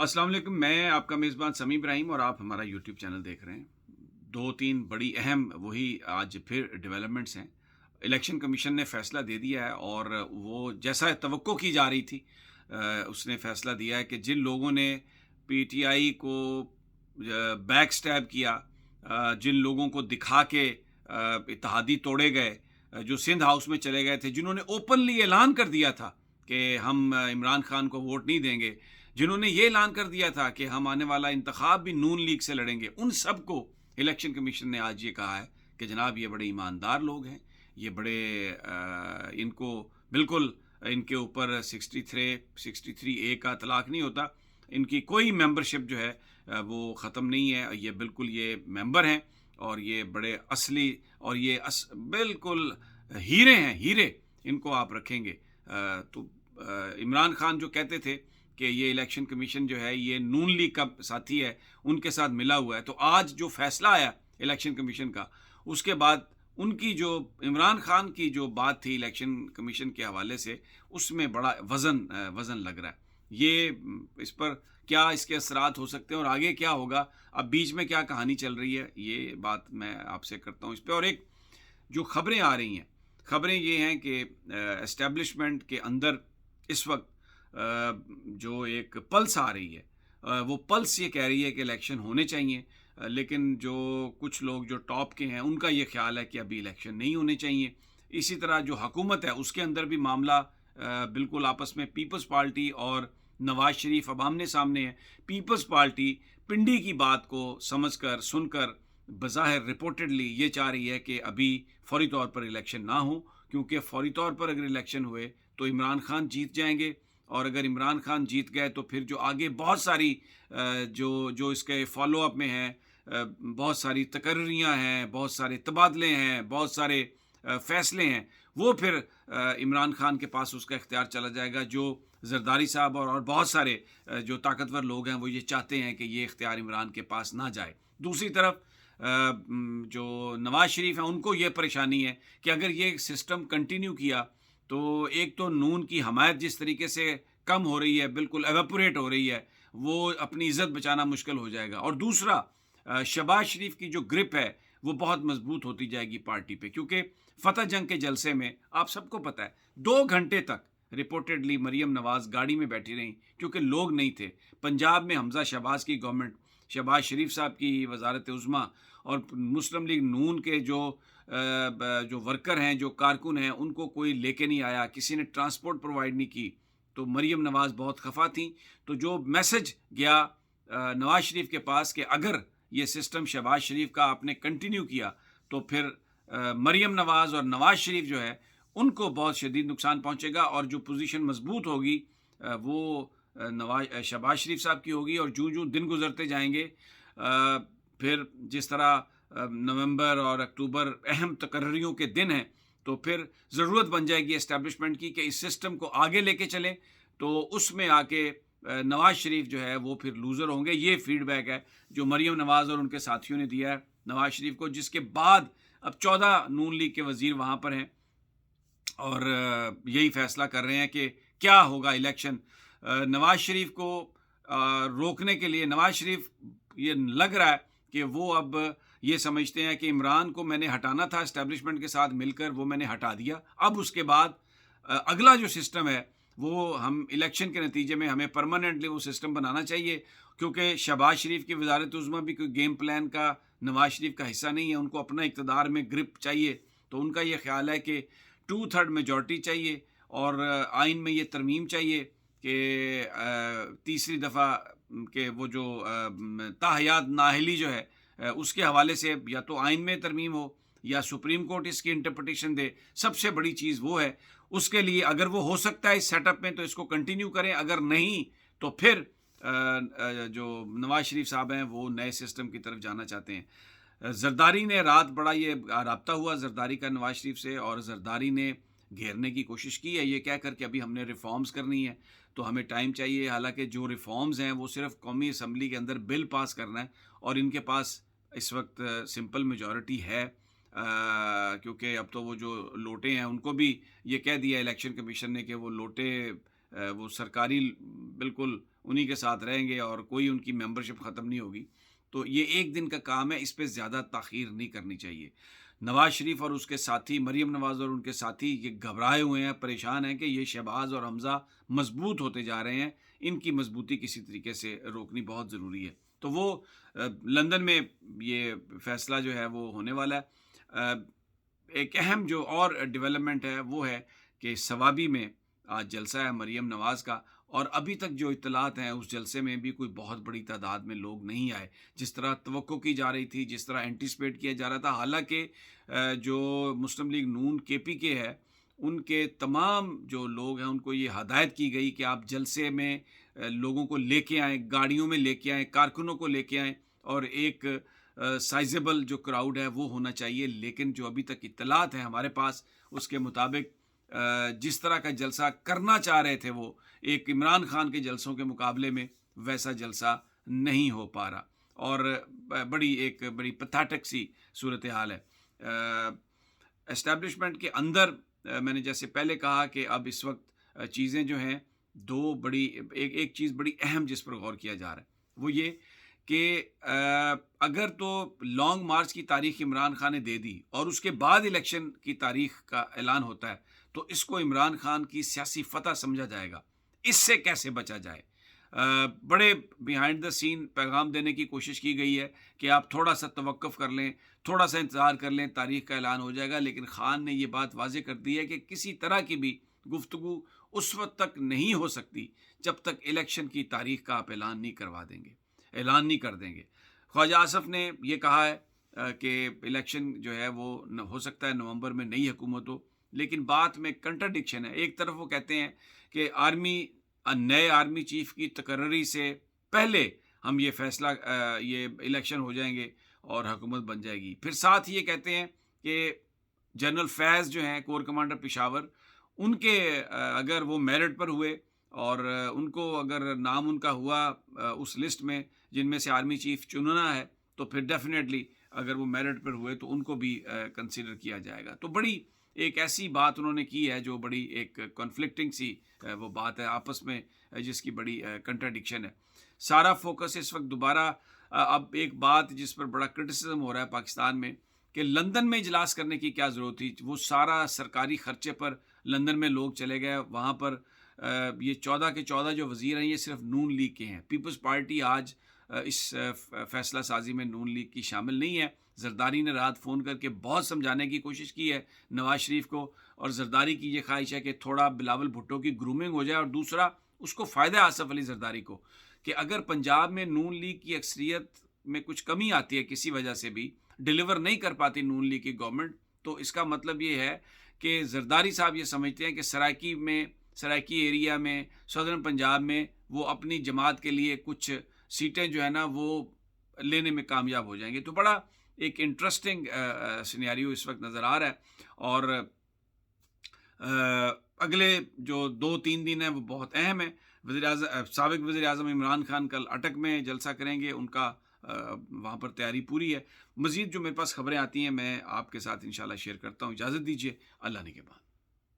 अस्सलाम वालेकुम। मैं आपका मेज़बान समी इब्राहिम और आप हमारा यूट्यूब चैनल देख रहे हैं। 2-3 बड़ी अहम वही आज फिर डेवलपमेंट्स हैं। इलेक्शन कमीशन ने फ़ैसला दे दिया है और वो जैसा तवक्को की जा रही थी उसने फ़ैसला दिया है कि जिन लोगों ने पीटीआई को बैक स्टैब किया, जिन लोगों को दिखा के इत्तेहादी तोड़े गए, जो सिंध हाउस में चले गए थे, जिन्होंने ओपनली ऐलान कर दिया था कि हम इमरान खान को वोट नहीं देंगे, जिन्होंने ये ऐलान कर दिया था कि हम आने वाला इंतखाब भी नून लीग से लड़ेंगे, उन सब को इलेक्शन कमीशन ने आज ये कहा है कि जनाब ये बड़े ईमानदार लोग हैं, ये बड़े इनको बिल्कुल इनके ऊपर 63 ए का तलाक नहीं होता, इनकी कोई मेंबरशिप जो है वो ख़त्म नहीं है, ये बिल्कुल ये मेंबर हैं और ये बड़े असली और ये बिल्कुल हीरे हैं, हीरे इनको आप रखेंगे। तो इमरान खान जो कहते थे कि ये इलेक्शन कमीशन जो है ये नून लीग का साथी है, उनके साथ मिला हुआ है, तो आज जो फैसला आया इलेक्शन कमीशन का, उसके बाद उनकी जो इमरान खान की जो बात थी इलेक्शन कमीशन के हवाले से, उसमें बड़ा वज़न लग रहा है। ये इस पर क्या इसके असरात हो सकते हैं और आगे क्या होगा, अब बीच में क्या कहानी चल रही है, ये बात मैं आपसे करता हूँ इस पे। और एक जो खबरें आ रही हैं, खबरें ये हैं कि एस्टेब्लिशमेंट के अंदर इस वक्त जो एक पल्स आ रही है, वो पल्स ये कह रही है कि इलेक्शन होने चाहिए, लेकिन जो कुछ लोग जो टॉप के हैं उनका ये ख्याल है कि अभी इलेक्शन नहीं होने चाहिए। इसी तरह जो हुकूमत है उसके अंदर भी मामला बिल्कुल आपस में पीपल्स पार्टी और नवाज शरीफ अब आमने सामने है। पीपल्स पार्टी पिंडी की बात को समझकर सुनकर बज़ाहिर रिपोर्टेडली ये चाह रही है कि अभी फौरी तौर पर इलेक्शन ना हो, क्योंकि फौरी तौर पर अगर इलेक्शन हुए तो इमरान खान जीत जाएंगे और अगर इमरान खान जीत गए तो फिर जो आगे बहुत सारी जो जो इसके फॉलो अप में हैं, बहुत सारी तकर्रियाँ हैं, बहुत सारे तबादले हैं, बहुत सारे फ़ैसले हैं, वो फिर इमरान खान के पास उसका इख्तियार चला जाएगा। जो जरदारी साहब और बहुत सारे जो ताकतवर लोग हैं वो ये चाहते हैं कि ये इख्तियार इमरान के पास ना जाए। दूसरी तरफ जो नवाज शरीफ हैं उनको ये परेशानी है कि अगर ये सिस्टम कंटिन्यू किया तो एक तो नून की हमायत जिस तरीके से कम हो रही है, बिल्कुल एवेपोरेट हो रही है, वो अपनी इज़्ज़त बचाना मुश्किल हो जाएगा। और दूसरा शहबाज शरीफ की जो ग्रिप है वो बहुत मजबूत होती जाएगी पार्टी पे, क्योंकि फ़तह जंग के जलसे में आप सबको पता है 2 घंटे तक रिपोर्टेडली मरीम नवाज़ गाड़ी में बैठी रहीं क्योंकि लोग नहीं थे। पंजाब में हमज़ा शहबाज की गवर्नमेंट, शहबाज शरीफ साहब की वज़ारत उज़्मा और मुस्लिम लीग नून के जो वर्कर हैं, जो कारकुन हैं, उनको कोई लेके नहीं आया, किसी ने ट्रांसपोर्ट प्रोवाइड नहीं की, तो मरीम नवाज़ बहुत खफा थी। तो जो मैसेज गया नवाज शरीफ के पास कि अगर ये सिस्टम शहबाज शरीफ का आपने कंटिन्यू किया तो फिर मरीम नवाज़ और नवाज शरीफ जो है उनको बहुत शदीद नुकसान पहुंचेगा और जो पोजीशन मजबूत होगी वो शहबाज शरीफ साहब की होगी। और जूं जूं दिन गुजरते जाएंगे फिर जिस तरह नवंबर और अक्टूबर अहम तकर्रियों के दिन हैं, तो फिर ज़रूरत बन जाएगी इस्टेब्लिशमेंट की कि इस सिस्टम को आगे लेके चलें, तो उसमें आके नवाज शरीफ जो है वो फिर लूज़र होंगे। ये फीडबैक है जो मरीम नवाज़ और उनके साथियों ने दिया है नवाज शरीफ को, जिसके बाद अब 14 नून लीग के वज़ीर वहाँ पर हैं और यही फैसला कर रहे हैं कि क्या होगा इलेक्शन। नवाज शरीफ को रोकने के लिए नवाज शरीफ ये लग रहा है कि वो अब ये समझते हैं कि इमरान को मैंने हटाना था इस्टेब्लिशमेंट के साथ मिलकर, वो मैंने हटा दिया। अब उसके बाद अगला जो सिस्टम है वो हम इलेक्शन के नतीजे में हमें परमानेंटली वो सिस्टम बनाना चाहिए, क्योंकि शहबाज शरीफ की वज़ारत उज़्मा भी कोई गेम प्लान का नवाज शरीफ का हिस्सा नहीं है। उनको अपना इक़्तिदार में ग्रिप चाहिए, तो उनका ये ख्याल है कि 2/3 मेजॉरिटी चाहिए और आइन में ये तरमीम चाहिए कि तीसरी दफ़ा के वो जो ताहयात नाअहली जो है उसके हवाले से या तो आइन में तरमीम हो या सुप्रीम कोर्ट इसकी इंटरप्रिटेशन दे। सबसे बड़ी चीज़ वो है। उसके लिए अगर वो हो सकता है इस सेटअप में तो इसको कंटिन्यू करें, अगर नहीं तो फिर जो नवाज शरीफ साहब हैं वो नए सिस्टम की तरफ जाना चाहते हैं। जरदारी ने रात बड़ा ये राब्ता हुआ जरदारी का नवाज शरीफ से, और जरदारी ने घेरने की कोशिश की है ये कह कर कि अभी हमने रिफॉर्म्स करनी है तो हमें टाइम चाहिए। हालांकि जो रिफॉर्म्स हैं वो सिर्फ कौमी असम्बली के अंदर बिल पास करना है और इनके पास इस वक्त सिंपल मेजॉरिटी है, क्योंकि अब तो वो जो लोटे हैं उनको भी ये कह दिया इलेक्शन कमीशन ने कि वो लोटे वो सरकारी बिल्कुल انہی کے ساتھ رہیں گے اور کوئی ان کی ممبرشپ ختم نہیں ہوگی. تو یہ ایک دن کا کام ہے، اس پہ زیادہ تاخیر نہیں کرنی چاہیے. نواز شریف اور اس کے ساتھی مریم نواز اور ان کے ساتھی یہ گھبرائے ہوئے ہیں، پریشان ہیں کہ یہ شہباز اور حمزہ مضبوط ہوتے جا رہے ہیں، ان کی مضبوطی کسی طریقے سے روکنی بہت ضروری ہے. تو وہ لندن میں یہ فیصلہ جو ہے وہ ہونے والا ہے. ایک اہم جو اور ڈیولپمنٹ ہے وہ ہے کہ ثوابی میں آج جلسہ ہے مریم نواز کا، اور ابھی تک جو اطلاعات ہیں اس جلسے میں بھی کوئی بہت بڑی تعداد میں لوگ نہیں آئے جس طرح توقع کی جا رہی تھی، جس طرح اینٹیسپیٹ کیا جا رہا تھا. حالانکہ جو مسلم لیگ نون کے پی کے ہے، ان کے تمام جو لوگ ہیں ان کو یہ ہدایت کی گئی کہ آپ جلسے میں لوگوں کو لے کے آئیں، گاڑیوں میں لے کے آئیں، کارکنوں کو لے کے آئیں، اور ایک سائزیبل جو کراؤڈ ہے وہ ہونا چاہیے. لیکن جو ابھی تک اطلاعات ہیں ہمارے پاس اس کے مطابق جس طرح کا جلسہ کرنا چاہ رہے تھے وہ ایک عمران خان کے جلسوں کے مقابلے میں ویسا جلسہ نہیں ہو پا رہا، اور بڑی پتھیٹک سی صورتحال ہے. اسٹیبلشمنٹ کے اندر میں نے جیسے پہلے کہا کہ اب اس وقت چیزیں جو ہیں ایک چیز بڑی اہم جس پر غور کیا جا رہا ہے وہ یہ کہ اگر تو لانگ مارچ کی تاریخ عمران خان نے دے دی اور اس کے بعد الیکشن کی تاریخ کا اعلان ہوتا ہے تو اس کو عمران خان کی سیاسی فتح سمجھا جائے گا. اس سے کیسے بچا جائے؟ بڑے بیہائنڈ دا سین پیغام دینے کی کوشش کی گئی ہے کہ آپ تھوڑا سا توقف کر لیں، تھوڑا سا انتظار کر لیں، تاریخ کا اعلان ہو جائے گا. لیکن خان نے یہ بات واضح کر دی ہے کہ کسی طرح کی بھی گفتگو اس وقت تک نہیں ہو سکتی جب تک الیکشن کی تاریخ کا آپ اعلان نہیں کر دیں گے. خواجہ آصف نے یہ کہا ہے کہ الیکشن جو ہے وہ ہو سکتا ہے نومبر میں نئی حکومت ہو، لیکن بات میں کنٹرڈکشن ہے. ایک طرف وہ کہتے ہیں کہ نئے آرمی چیف کی تقرری سے پہلے ہم یہ فیصلہ یہ الیکشن ہو جائیں گے اور حکومت بن جائے گی. پھر ساتھ یہ کہتے ہیں کہ جنرل فیض جو ہیں کور کمانڈر پشاور، ان کے اگر وہ میرٹ پر ہوئے اور ان کو اگر نام ان کا ہوا اس لسٹ میں جن میں سے آرمی چیف چننا ہے تو پھر ڈیفینیٹلی اگر وہ میرٹ پر ہوئے تو ان کو بھی کنسیڈر کیا جائے گا. تو بڑی ایک ایسی بات انہوں نے کی ہے جو بڑی ایک کنفلکٹنگ سی وہ بات ہے آپس میں، جس کی بڑی کنٹراڈکشن ہے. سارا فوکس اس وقت دوبارہ اب ایک بات جس پر بڑا کرٹیسزم ہو رہا ہے پاکستان میں کہ لندن میں اجلاس کرنے کی کیا ضرورت تھی. وہ سارا سرکاری خرچے پر لندن میں لوگ چلے گئے، وہاں پر یہ 14 کے 14 جو وزیر ہیں یہ صرف نون لیگ کے ہیں. پیپلز پارٹی آج اس فیصلہ سازی میں نون لیگ کی شامل نہیں ہے. زرداری نے رات فون کر کے بہت سمجھانے کی کوشش کی ہے نواز شریف کو، اور زرداری کی یہ خواہش ہے کہ تھوڑا بلاول بھٹو کی گرومنگ ہو جائے، اور دوسرا اس کو فائدہ ہے آصف علی زرداری کو کہ اگر پنجاب میں نون لیگ کی اکثریت میں کچھ کمی آتی ہے کسی وجہ سے بھی ڈیلیور نہیں کر پاتی نون لیگ کی گورنمنٹ، تو اس کا مطلب یہ ہے کہ زرداری صاحب یہ سمجھتے ہیں کہ سرائکی ایریا میں سدرن پنجاب میں وہ اپنی جماعت کے لیے کچھ سیٹیں جو ہے نا وہ لینے میں کامیاب ہو جائیں گے. تو بڑا ایک انٹرسٹنگ سینیریو اس وقت نظر آ رہا ہے، اور اگلے جو 2-3 دن ہیں وہ بہت اہم ہیں. سابق وزیر اعظم عمران خان کل اٹک میں جلسہ کریں گے، ان کا وہاں پر تیاری پوری ہے. مزید جو میرے پاس خبریں آتی ہیں میں آپ کے ساتھ انشاءاللہ شیئر کرتا ہوں. اجازت دیجیے، اللہ نے کے بعد.